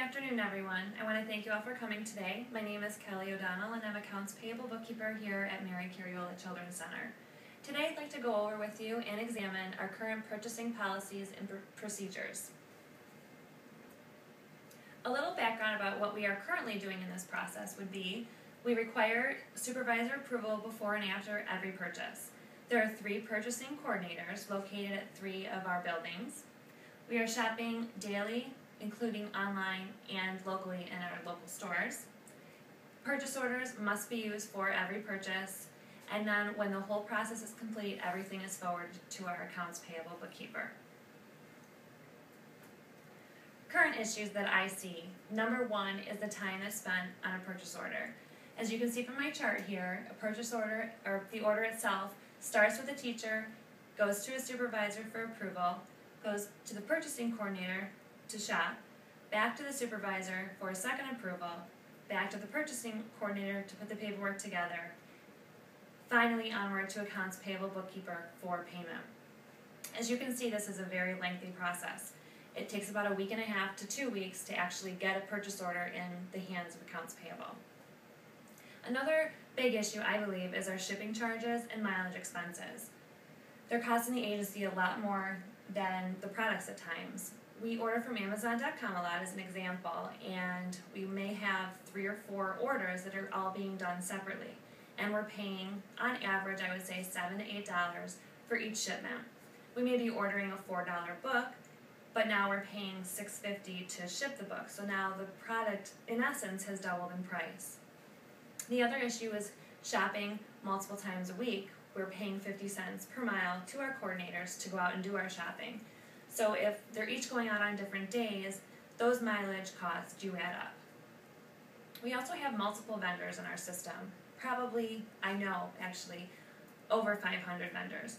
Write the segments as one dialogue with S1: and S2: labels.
S1: afternoon, everyone. I want to thank you all for coming today. My name is Kelly O'Donnell, and I'm Accounts Payable Bookkeeper here at Mary Carriola Children's Center. Today, I'd like to go over with you and examine our current purchasing policies and procedures. A little background about what we are currently doing in this process would be, we require supervisor approval before and after every purchase. There are 3 purchasing coordinators located at 3 of our buildings. We are shopping daily, including online and locally in our local stores. Purchase orders must be used for every purchase, and then when the whole process is complete, everything is forwarded to our accounts payable bookkeeper. Current issues that I see. Number 1 is the time that's spent on a purchase order. As you can see from my chart here, a purchase order, or the order itself, starts with a teacher, goes to a supervisor for approval, goes to the purchasing coordinator to shop, back to the supervisor for a second approval, back to the purchasing coordinator to put the paperwork together, finally onward to accounts payable bookkeeper for payment. As you can see, this is a very lengthy process. It takes about a week and a half to 2 weeks to actually get a purchase order in the hands of accounts payable. Another big issue, I believe, is our shipping charges and mileage expenses. They're costing the agency a lot more than the products at times. We order from Amazon.com a lot as an example, and we may have 3 or 4 orders that are all being done separately. And we're paying, on average, I would say $7 to $8 for each shipment. We may be ordering a $4 book, but now we're paying $6.50 to ship the book. So now the product, in essence, has doubled in price. The other issue is shopping multiple times a week. We're paying 50 cents per mile to our coordinators to go out and do our shopping. So if they're each going out on different days, those mileage costs do add up. We also have multiple vendors in our system. Probably, I know actually, over 500 vendors.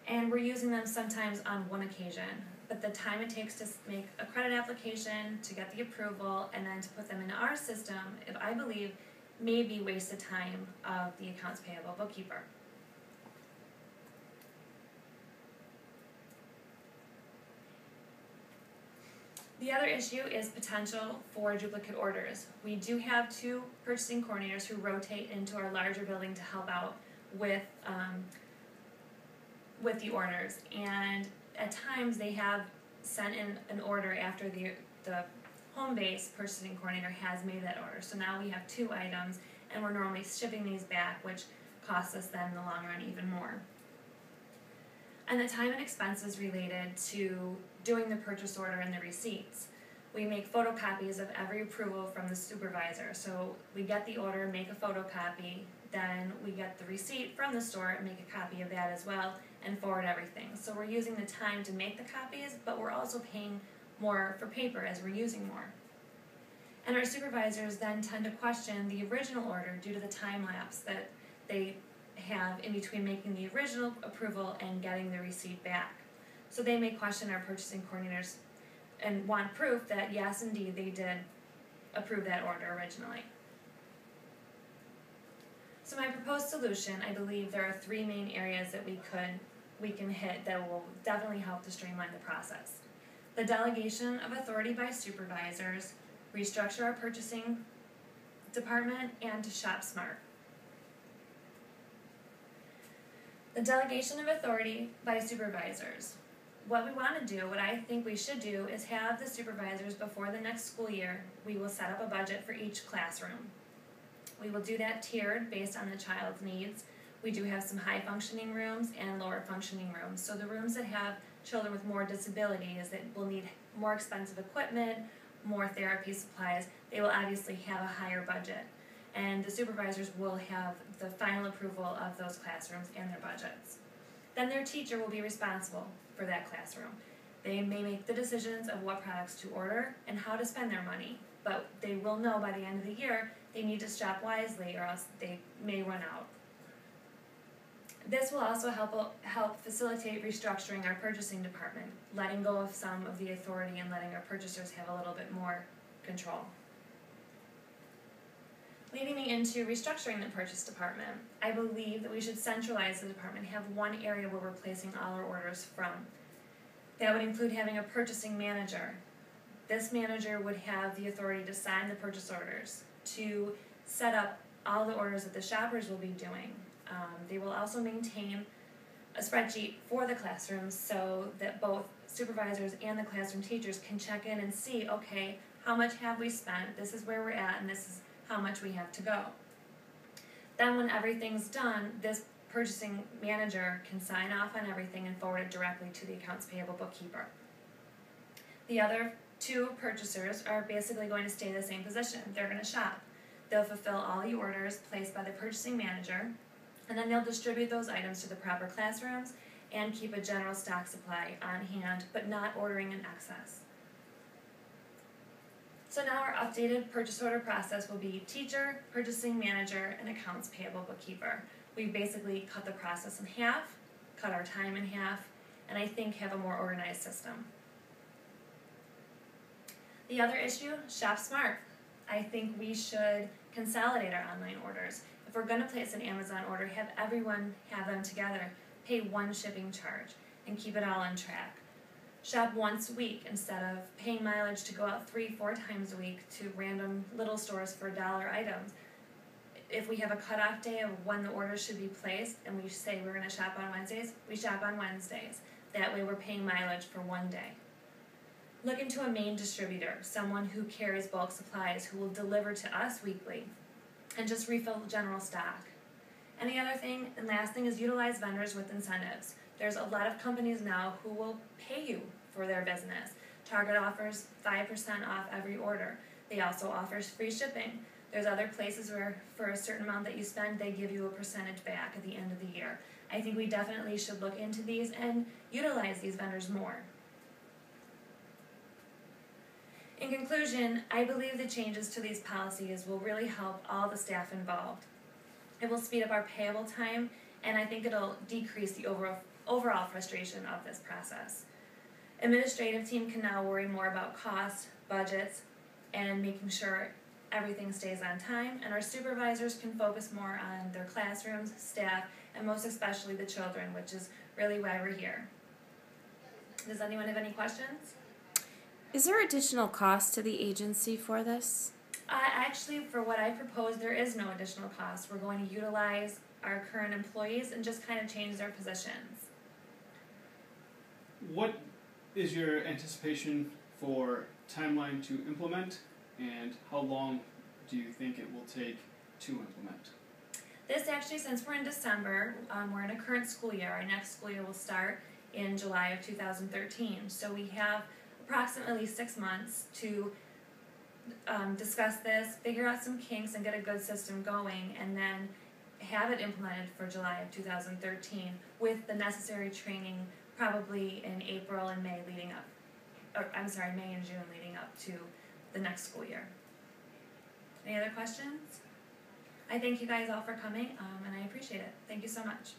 S1: And we're using them sometimes on one occasion. But the time it takes to make a credit application, to get the approval, and then to put them into our system, I believe, may be wasted time of the accounts payable bookkeeper. The other issue is potential for duplicate orders. We do have 2 purchasing coordinators who rotate into our larger building to help out with the orders, and at times they have sent in an order after the home base purchasing coordinator has made that order. So now we have 2 items, and we're normally shipping these back, which costs us then in the long run even more. And the time and expenses related to doing the purchase order and the receipts. We make photocopies of every approval from the supervisor. So we get the order, make a photocopy, then we get the receipt from the store, make a copy of that as well, and forward everything. So we're using the time to make the copies, but we're also paying more for paper as we're using more. And our supervisors then tend to question the original order due to the time lapse that they have in between making the original approval and getting the receipt back. So they may question our purchasing coordinators and want proof that yes, indeed, they did approve that order originally. So my proposed solution, I believe there are 3 main areas that we can hit that will definitely help to streamline the process. The delegation of authority by supervisors, restructure our purchasing department, and to shop smart. The delegation of authority by supervisors. What we want to do, what I think we should do, is have the supervisors before the next school year, we will set up a budget for each classroom. We will do that tiered based on the child's needs. We do have some high functioning rooms and lower functioning rooms. So the rooms that have children with more disabilities that will need more expensive equipment, more therapy supplies, they will obviously have a higher budget. And the supervisors will have the final approval of those classrooms and their budgets. Then their teacher will be responsible for that classroom. They may make the decisions of what products to order and how to spend their money, but they will know by the end of the year they need to shop wisely or else they may run out. This will also help facilitate restructuring our purchasing department, letting go of some of the authority and letting our purchasers have a little bit more control. Leading me into restructuring the purchase department, I believe that we should centralize the department, have one area where we're placing all our orders from. That would include having a purchasing manager. This manager would have the authority to sign the purchase orders, to set up all the orders that the shoppers will be doing. They will also maintain a spreadsheet for the classrooms so that both supervisors and the classroom teachers can check in and see, okay, how much have we spent, this is where we're at, and this is how much we have to go. Then when everything's done, this purchasing manager can sign off on everything and forward it directly to the accounts payable bookkeeper. The other two purchasers are basically going to stay in the same position. They're going to shop. They'll fulfill all the orders placed by the purchasing manager, and then they'll distribute those items to the proper classrooms and keep a general stock supply on hand, but not ordering in excess. So now our updated purchase order process will be teacher, purchasing manager, and accounts payable bookkeeper. We basically cut the process in half, cut our time in half, and I think have a more organized system. The other issue, Shop Smart. I think we should consolidate our online orders. If we're going to place an Amazon order, have everyone have them together, pay one shipping charge, and keep it all on track. Shop once a week instead of paying mileage to go out 3-4 times a week to random little stores for dollar items. If we have a cutoff day of when the orders should be placed and we say we're going to shop on Wednesdays, we shop on Wednesdays. That way we're paying mileage for one day. Look into a main distributor, someone who carries bulk supplies who will deliver to us weekly and just refill the general stock. And the other thing, and last thing, is utilize vendors with incentives. There's a lot of companies now who will pay you for their business. Target offers 5% off every order. They also offer free shipping. There's other places where for a certain amount that you spend, they give you a percentage back at the end of the year. I think we definitely should look into these and utilize these vendors more. In conclusion, I believe the changes to these policies will really help all the staff involved. It will speed up our payable time, and I think it'll decrease the overall frustration of this process. Administrative team can now worry more about costs, budgets, and making sure everything stays on time, and our supervisors can focus more on their classrooms, staff, and most especially the children, which is really why we're here. Does anyone have any questions?
S2: Is there additional cost to the agency for this?
S1: Actually, for what I propose, there is no additional cost. We're going to utilize our current employees and just kind of change their positions.
S3: What is your anticipation for timeline to implement, and how long do you think it will take to implement?
S1: This actually, since we're in December, we're in a current school year. Our next school year will start in July of 2013. So we have approximately 6 months to discuss this, figure out some kinks, and get a good system going, and then have it implemented for July of 2013 with the necessary training probably in April and May leading up, May and June leading up to the next school year. Any other questions? I thank you guys all for coming, and I appreciate it. Thank you so much.